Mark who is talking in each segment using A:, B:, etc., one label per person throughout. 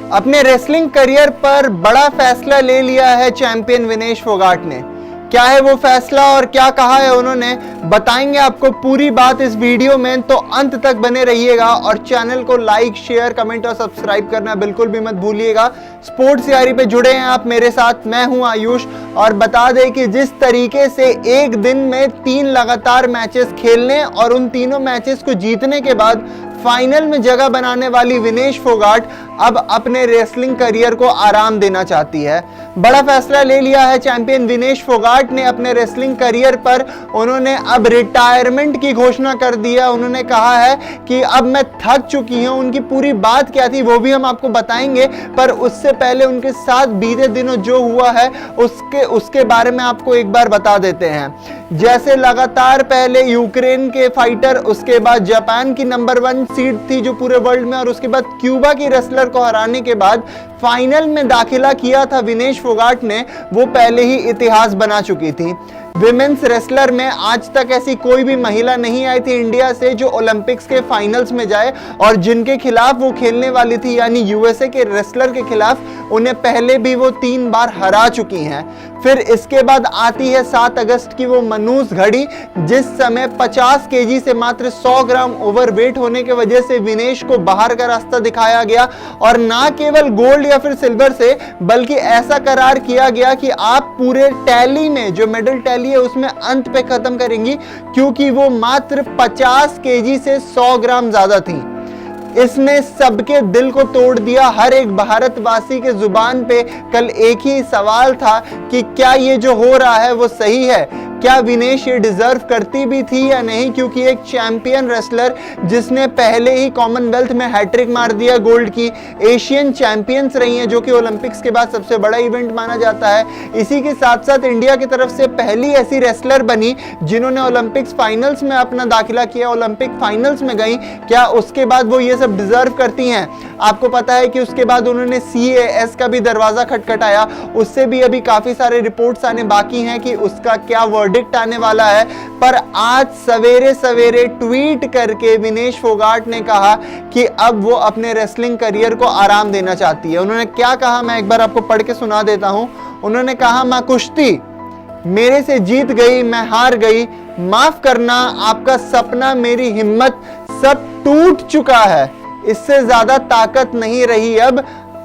A: अपने wrestling career पर बड़ा फैसला ले लिया है चैंपियन विनेश फोगाट ने। क्या है वो फैसला और क्या कहा है उन्होंने, बताएंगे आपको पूरी बात इस वीडियो में, तो अंत तक बने रहिएगा और चैनल को लाइक, शेयर, कमेंट और सब्सक्राइब करना बिल्कुल भी मत भूलिएगा। स्पोर्ट्स यारी पे जुड़े हैं आप मेरे साथ, मैं हूं आयुष। और बता दें कि जिस तरीके से एक दिन में 3 लगातार मैचेस खेलने और उन तीनों मैचेस को जीतने के बाद फाइनल में जगह बनाने वाली विनेश फोगाट अब अपने रेसलिंग करियर को आराम देना चाहती है। बड़ा फैसला ले लिया है चैंपियन विनेश फोगाट ने अपने रेसलिंग करियर पर। उन्होंने अब रिटायरमेंट की घोषणा कर दिया। उन्होंने कहा है कि अब मैं थक चुकी हूं। उनकी पूरी बात क्या थी वो भी हम आपको बताएंगे, पर उससे पहले उनके साथ बीते दिनों जो हुआ है उसके बारे में आपको एक बार बता देते हैं। जैसे लगातार पहले यूक्रेन के फाइटर, उसके बाद जापान की नंबर 1 सीड थी जो पूरे वर्ल्ड में, और उसके बाद क्यूबा की रेसलर को हराने के बाद फाइनल में दाखिला किया था विनेश फोगाट ने, वो पहले ही इतिहास बना चुकी थी। विमेंस रेसलर में आज तक ऐसी कोई भी महिला नहीं आई थी इंडिया से जो ओलंपिक्स के फाइनल्स में जाए, और जिनके खिलाफ वो खेलने वाली थी यानी यूएसए के रेसलर के खिलाफ उन्हें पहले भी वो 3 बार हरा चुकी हैं। फिर इसके बाद आती है 7 अगस्त की वो मनूस घड़ी, जिस समय 50 केजी से मात्र 100 ग्राम ओवरवेट होने की वजह से विनेश को बाहर का रास्ता दिखाया गया, और ना केवल गोल्ड या फिर सिल्वर से, बल्कि ऐसा करार किया गया कि आप पूरे टैली में जो मेडल टैली है उसमें अंत पे खत्म करेंगी, क्योंकि वो मात्र 50 केजी से 100 ग्राम ज्यादा थी। इसने सबके दिल को तोड़ दिया। हर एक भारतवासी के जुबान पे कल एक ही सवाल था कि क्या ये जो हो रहा है वो सही है, क्या विनेश ये डिजर्व करती भी थी या नहीं, क्योंकि एक चैंपियन रेसलर जिसने पहले ही कॉमनवेल्थ में हैट्रिक मार दिया गोल्ड की, एशियन चैंपियंस रही हैं जो कि ओलंपिक्स के बाद सबसे बड़ा इवेंट माना जाता है। इसी के साथ साथ इंडिया की तरफ से पहली ऐसी रेसलर बनी जिन्होंने ओलंपिक्स फाइनल्स में अपना दाखिला किया, ओलंपिक फाइनल्स में गई। क्या उसके बाद वो ये सब डिजर्व करती हैं? आपको पता है कि उसके बाद उन्होंने CAS का भी दरवाजा खटखटाया, उससे भी अभी काफी सारे रिपोर्ट्स आने बाकी हैं कि उसका क्या वर्डिक्ट आने वाला है। पर आज सवेरे सवेरे ट्वीट करके विनेश फोगाट ने कहा कि अब वो अपने रेसलिंग करियर को आराम देना चाहती है। उन्होंने क्या कहा मैं एक बार आपको पढ़ के सुना देता हूं। उन्होंने कहा, मां कुश्ती मेरे से जीत गई, मैं हार गई, माफ करना, आपका सपना, मेरी हिम्मत सब टूट चुका है, इससे ज्यादा ताकत नहीं रही अब,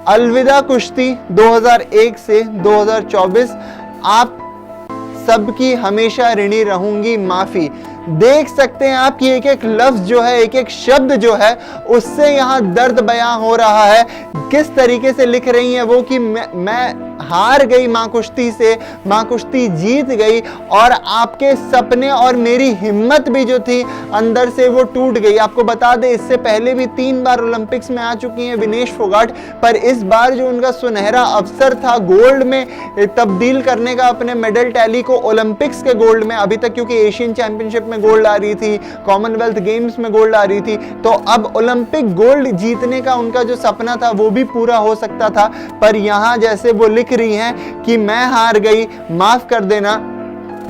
A: अलविदा कुश्ती। 2001 से 2024 आप सबकी हमेशा ऋणी रहूंगी, माफी। देख सकते हैं आप कि एक एक लफ्ज जो है, एक एक शब्द जो है, उससे यहां दर्द बयां हो रहा है। किस तरीके से लिख रही हैं वो कि मैं हार गई मां कुश्ती से, मां कुश्ती जीत गई, और आपके सपने और मेरी हिम्मत भी जो थी अंदर से वो टूट गई। आपको बता दें इससे पहले भी 3 बार ओलंपिक्स में आ चुकी हैं विनेश फोगाट, पर इस बार जो उनका सुनहरा अवसर था गोल्ड में तब्दील करने का अपने मेडल टैली को ओलंपिक्स के गोल्ड में, अभी तक क्योंकि एशियन चैंपियनशिप में गोल्ड आ रही थी, कॉमनवेल्थ गेम्स में गोल्ड आ रही थी, तो अब ओलंपिक गोल्ड जीतने का उनका जो सपना था वो भी पूरा हो सकता था। पर यहां जैसे वो लिख रही हैं कि मैं हार गई, माफ कर देना,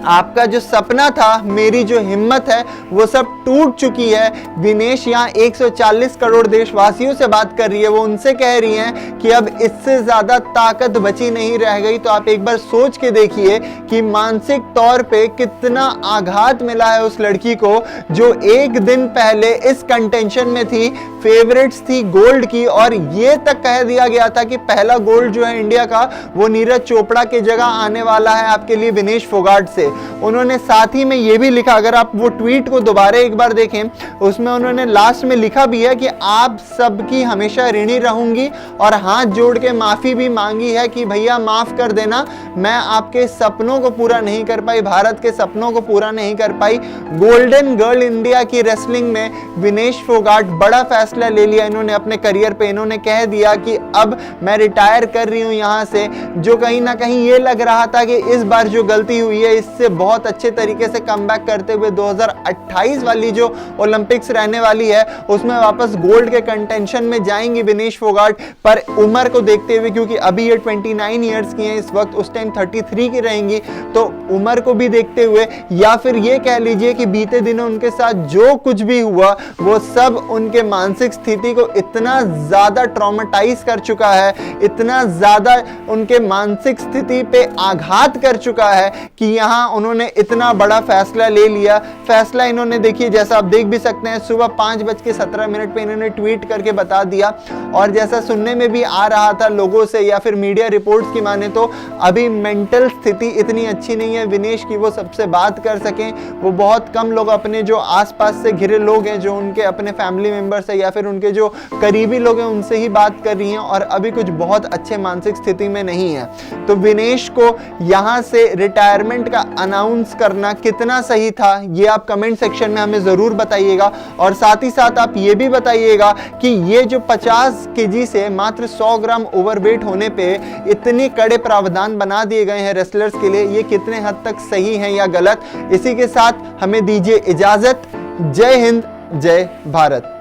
A: आपका जो सपना था, मेरी जो हिम्मत है वो सब टूट चुकी है। विनेश यहाँ 140 करोड़ देशवासियों से बात कर रही है, वो उनसे कह रही हैं कि अब इससे ज्यादा ताकत बची नहीं रह गई। तो आप एक बार सोच के देखिए कि मानसिक तौर पे कितना आघात मिला है उस लड़की को, जो एक दिन पहले इस कंटेंशन में थी, फेवरेट्स थी गोल्ड की, और ये तक कह दिया गया था कि पहला गोल्ड जो है इंडिया का वो नीरज चोपड़ा की जगह आने वाला है आपके लिए विनेश फोगाट से। उन्होंने साथ ही में ये भी लिखा, अगर आप वो ट्वीट को दोबारा एक बार देखें, उसमें उन्होंने लास्ट में लिखा भी है कि आप सबकी हमेशा ऋणी रहूंगी, और हाथ जोड़ के माफी भी मांगी है कि भैया माफ कर देना, मैं आपके सपनों को पूरा नहीं कर पाई, भारत के सपनों को पूरा नहीं कर पाई। गोल्डन गर्ल इंडिया की रेसलिंग में विनेश फोगाट बड़ा फैसला ले लिया इन्होंने अपने करियर पे। इन्होंने कह दिया कि अब मैं रिटायर कर रही हूं यहां से, जो कहीं ना कहीं ये लग रहा था कि इस बार जो गलती हुई है इससे से बहुत अच्छे तरीके से कमबैक करते हुए 2028 वाली जो ओलंपिक्स रहने वाली है उसमें वापस गोल्ड के कंटेंशन में जाएंगी विनेश फोगाट। पर उम्र को देखते हुए, क्योंकि अभी ये 29 ईयर्स की हैं इस वक्त, उस टाइम 33 की रहेंगी, तो उम्र को भी देखते हुए या फिर ये कह लीजिए कि बीते दिनों उनके साथ जो कुछ भी हुआ वो सब उनके मानसिक स्थिति को इतना ज्यादा ट्रॉमेटाइज कर चुका है, इतना ज्यादा उनके मानसिक स्थिति पे आघात कर चुका है कि यहां उन्होंने इतना बड़ा फैसला ले लिया। फैसला इन्होंने, देखिए जैसा आप देख भी सकते हैं, सुबह 5:17 पे इन्होंने ट्वीट करके बता दिया। और जैसा सुनने में भी आ रहा था लोगों से या फिर मीडिया रिपोर्ट्स की माने तो अभी मेंटल स्थिति इतनी अच्छी नहीं है विनेश की वो सबसे बात कर सकें। वो बहुत कम लोग, अपने जो आसपास से घिरे लोग हैं, जो उनके अपने फैमिली मेंबर्स है या फिर उनके जो करीबी लोग हैं, उनसे ही बात कर रही हैं और अभी कुछ बहुत अच्छे मानसिक स्थिति में नहीं है। तो विनेश को यहां से रिटायरमेंट का अनाउंस करना कितना सही था, ये आप कमेंट सेक्शन में हमें जरूर बताइएगा। और साथ ही साथ आप ये भी बताइएगा कि ये जो 50 केजी से मात्र 100 ग्राम ओवरवेट होने पे इतने कड़े प्रावधान बना दिए गए हैं रेसलर्स के लिए, ये कितने हद तक सही हैं या गलत। इसी के साथ हमें दीजिए इजाजत। जय हिंद, जय भारत।